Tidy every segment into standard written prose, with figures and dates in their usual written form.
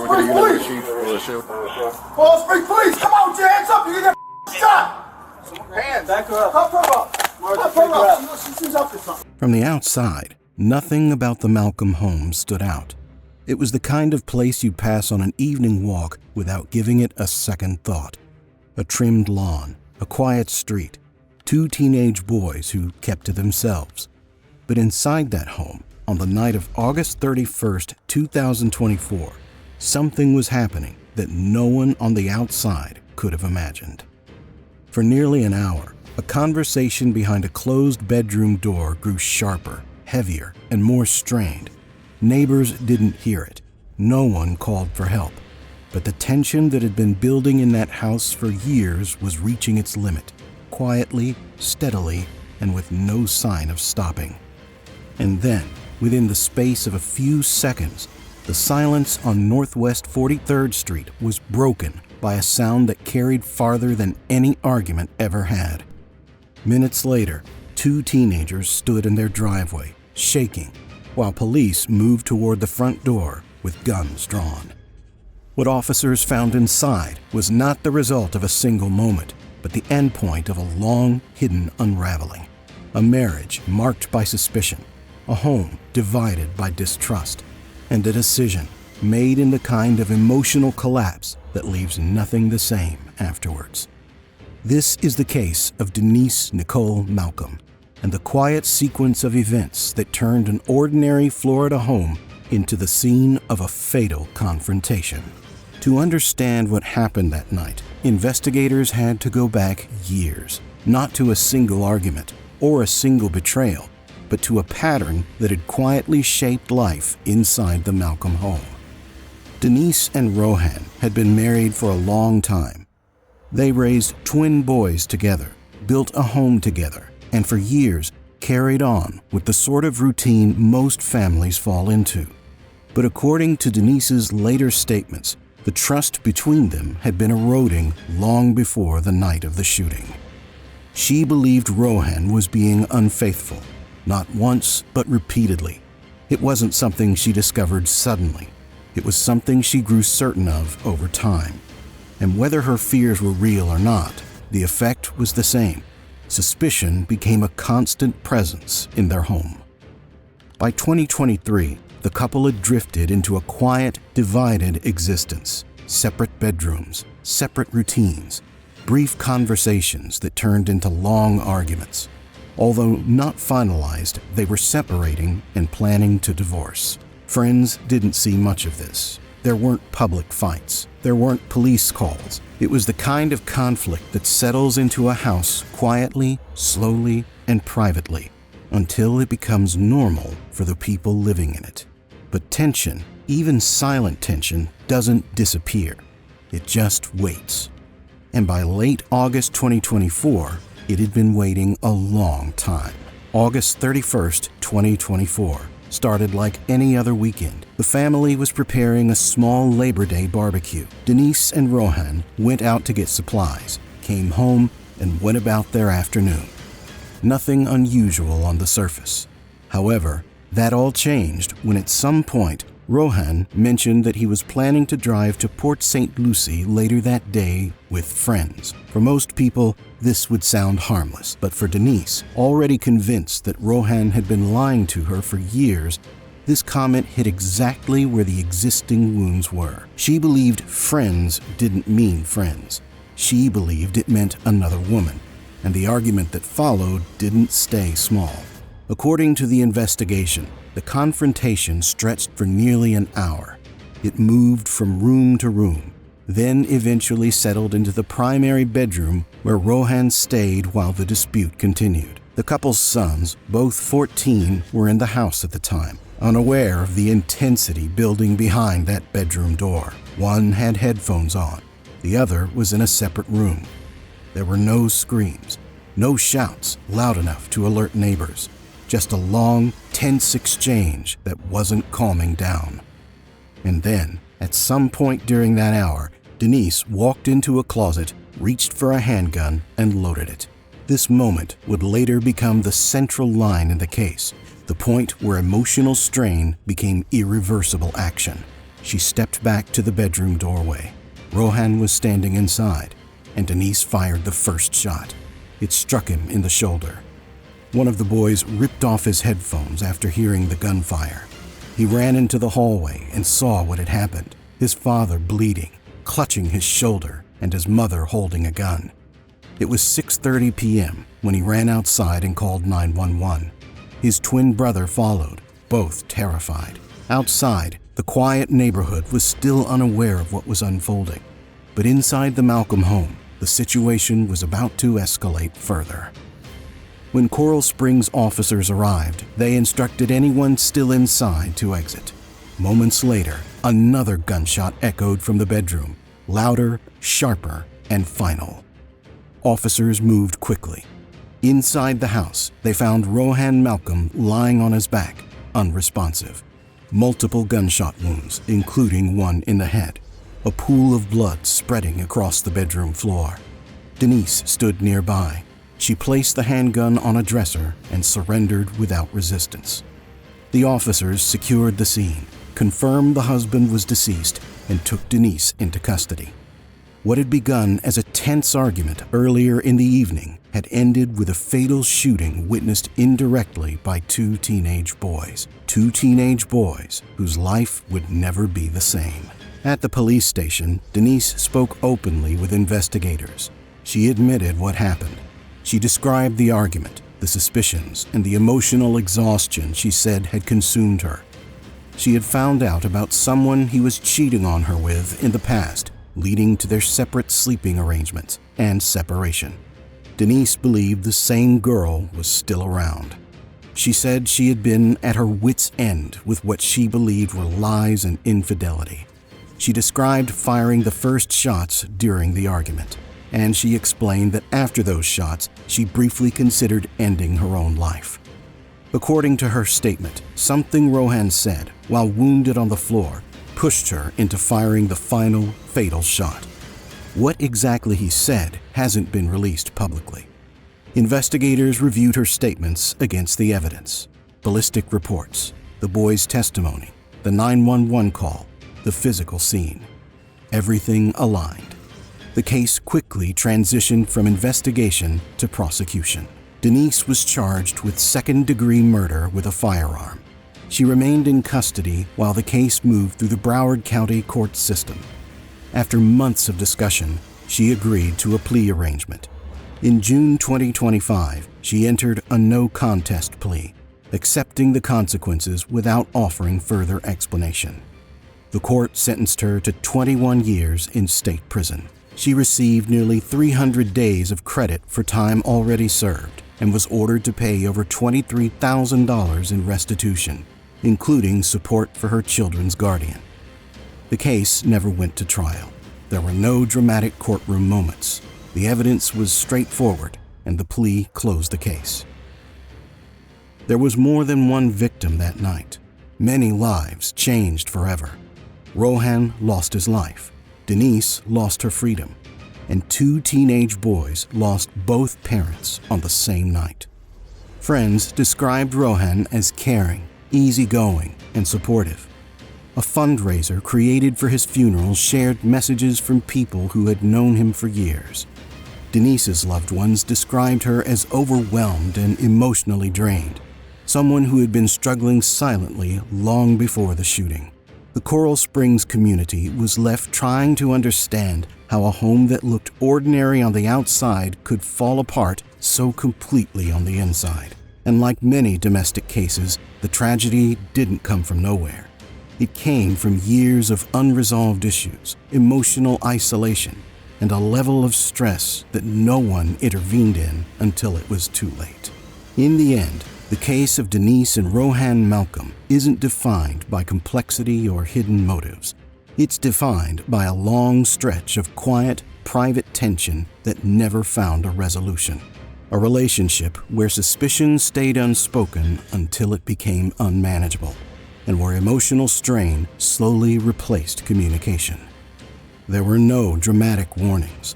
Falls Creek Police! Falls Creek Police! Come on, your hands up! You get that shot! Hands! Back her up. Help her up! Help her up! She's up to something. From the outside, nothing about the Malcolm home stood out. It was the kind of place you'd pass on an evening walk without giving it a second thought. A trimmed lawn, a quiet street, 2 teenage boys who kept to themselves. But inside that home, on the night of August 31st, 2024, something was happening that no one on the outside could have imagined. For nearly an hour, a conversation behind a closed bedroom door grew sharper, heavier, and more strained. Neighbors didn't hear it. No one called for help. But the tension that had been building in that house for years was reaching its limit, quietly, steadily, and with no sign of stopping. And then, within the space of a few seconds, the silence on Northwest 43rd Street was broken by a sound that carried farther than any argument ever had. Minutes later, 2 teenagers stood in their driveway, shaking, while police moved toward the front door with guns drawn. What officers found inside was not the result of a single moment, but the endpoint of a long, hidden unraveling. A marriage marked by suspicion, a home divided by distrust, and a decision made in the kind of emotional collapse that leaves nothing the same afterwards. This is the case of Denise Nicole Malcolm, and the quiet sequence of events that turned an ordinary Florida home into the scene of a fatal confrontation. To understand what happened that night, investigators had to go back years, not to a single argument or a single betrayal, but to a pattern that had quietly shaped life inside the Malcolm home. Denise and Rohan had been married for a long time. They raised twin boys together, built a home together, and for years carried on with the sort of routine most families fall into. But according to Denise's later statements, the trust between them had been eroding long before the night of the shooting. She believed Rohan was being unfaithful, not once but repeatedly. It wasn't something she discovered suddenly. It was something she grew certain of over time. And whether her fears were real or not, the effect was the same. Suspicion became a constant presence in their home. By 2023, the couple had drifted into a quiet, divided existence. Separate bedrooms, separate routines, brief conversations that turned into long arguments. Although not finalized, they were separating and planning to divorce. Friends didn't see much of this. There weren't public fights. There weren't police calls. It was the kind of conflict that settles into a house quietly, slowly, and privately, until it becomes normal for the people living in it. But tension, even silent tension, doesn't disappear. It just waits. And by late August 2024, it had been waiting a long time. August 31st, 2024. Started like any other weekend. The family was preparing a small Labor Day barbecue. Denise and Rohan went out to get supplies, came home, and went about their afternoon. Nothing unusual on the surface. However, that all changed when at some point Rohan mentioned that he was planning to drive to Port St. Lucie later that day with friends. For most people, this would sound harmless, but for Denise, already convinced that Rohan had been lying to her for years, this comment hit exactly where the existing wounds were. She believed friends didn't mean friends. She believed it meant another woman, and the argument that followed didn't stay small. According to the investigation, the confrontation stretched for nearly an hour. It moved from room to room, then eventually settled into the primary bedroom where Rohan stayed while the dispute continued. The couple's sons, both 14, were in the house at the time, unaware of the intensity building behind that bedroom door. One had headphones on. The other was in a separate room. There were no screams, no shouts loud enough to alert neighbors. Just a long, tense exchange that wasn't calming down. And then, at some point during that hour, Denise walked into a closet, reached for a handgun, and loaded it. This moment would later become the central line in the case, the point where emotional strain became irreversible action. She stepped back to the bedroom doorway. Rohan was standing inside, and Denise fired the first shot. It struck him in the shoulder. One of the boys ripped off his headphones after hearing the gunfire. He ran into the hallway and saw what had happened. His father bleeding, clutching his shoulder, and his mother holding a gun. It was 6:30 p.m. when he ran outside and called 911. His twin brother followed, both terrified. Outside, the quiet neighborhood was still unaware of what was unfolding. But inside the Malcolm home, the situation was about to escalate further. When Coral Springs officers arrived, they instructed anyone still inside to exit. Moments later, another gunshot echoed from the bedroom, louder, sharper, and final. Officers moved quickly. Inside the house, they found Rohan Malcolm lying on his back, unresponsive. Multiple gunshot wounds, including one in the head. A pool of blood spreading across the bedroom floor. Denise stood nearby. She placed the handgun on a dresser and surrendered without resistance. The officers secured the scene, confirmed the husband was deceased, and took Denise into custody. What had begun as a tense argument earlier in the evening had ended with a fatal shooting witnessed indirectly by two teenage boys. Two teenage boys whose life would never be the same. At the police station, Denise spoke openly with investigators. She admitted what happened. She described the argument, the suspicions, and the emotional exhaustion she said had consumed her. She had found out about someone he was cheating on her with in the past, leading to their separate sleeping arrangements and separation. Denise believed the same girl was still around. She said she had been at her wit's end with what she believed were lies and infidelity. She described firing the first shots during the argument, and she explained that after those shots, she briefly considered ending her own life. According to her statement, something Rohan said, while wounded on the floor, pushed her into firing the final, fatal shot. What exactly he said hasn't been released publicly. Investigators reviewed her statements against the evidence, ballistic reports, the boy's testimony, the 911 call, the physical scene. Everything aligned. The case quickly transitioned from investigation to prosecution. Denise was charged with second-degree murder with a firearm. She remained in custody while the case moved through the Broward County court system. After months of discussion, she agreed to a plea arrangement. In June 2025, she entered a no-contest plea, accepting the consequences without offering further explanation. The court sentenced her to 21 years in state prison. She received nearly 300 days of credit for time already served and was ordered to pay over $23,000 in restitution, including support for her children's guardian. The case never went to trial. There were no dramatic courtroom moments. The evidence was straightforward, and the plea closed the case. There was more than one victim that night. Many lives changed forever. Rohan lost his life. Denise lost her freedom. And two teenage boys lost both parents on the same night. Friends described Rohan as caring, easygoing, and supportive. A fundraiser created for his funeral shared messages from people who had known him for years. Denise's loved ones described her as overwhelmed and emotionally drained, someone who had been struggling silently long before the shooting. The Coral Springs community was left trying to understand how a home that looked ordinary on the outside could fall apart so completely on the inside. And like many domestic cases, the tragedy didn't come from nowhere. It came from years of unresolved issues, emotional isolation, and a level of stress that no one intervened in until it was too late. In the end, the case of Denise and Rohan Malcolm isn't defined by complexity or hidden motives. It's defined by a long stretch of quiet, private tension that never found a resolution. A relationship where suspicion stayed unspoken until it became unmanageable, and where emotional strain slowly replaced communication. There were no dramatic warnings,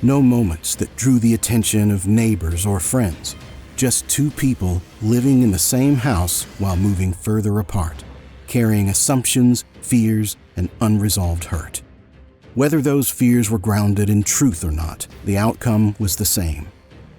no moments that drew the attention of neighbors or friends. Just two people living in the same house while moving further apart, carrying assumptions, fears, and unresolved hurt. Whether those fears were grounded in truth or not, the outcome was the same.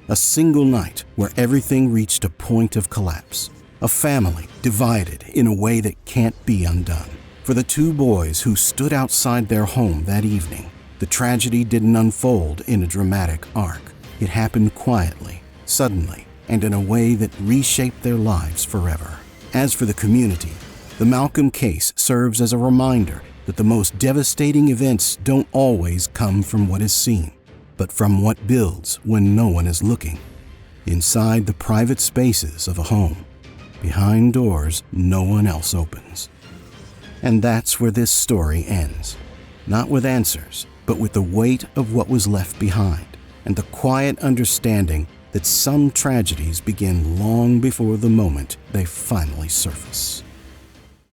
A single night where everything reached a point of collapse. A family divided in a way that can't be undone. For the two boys who stood outside their home that evening, the tragedy didn't unfold in a dramatic arc. It happened quietly, suddenly, and in a way that reshaped their lives forever. As for the community, the Malcolm case serves as a reminder that the most devastating events don't always come from what is seen, but from what builds when no one is looking. Inside the private spaces of a home, behind doors no one else opens. And that's where this story ends. Not with answers, but with the weight of what was left behind, and the quiet understanding that some tragedies begin long before the moment they finally surface.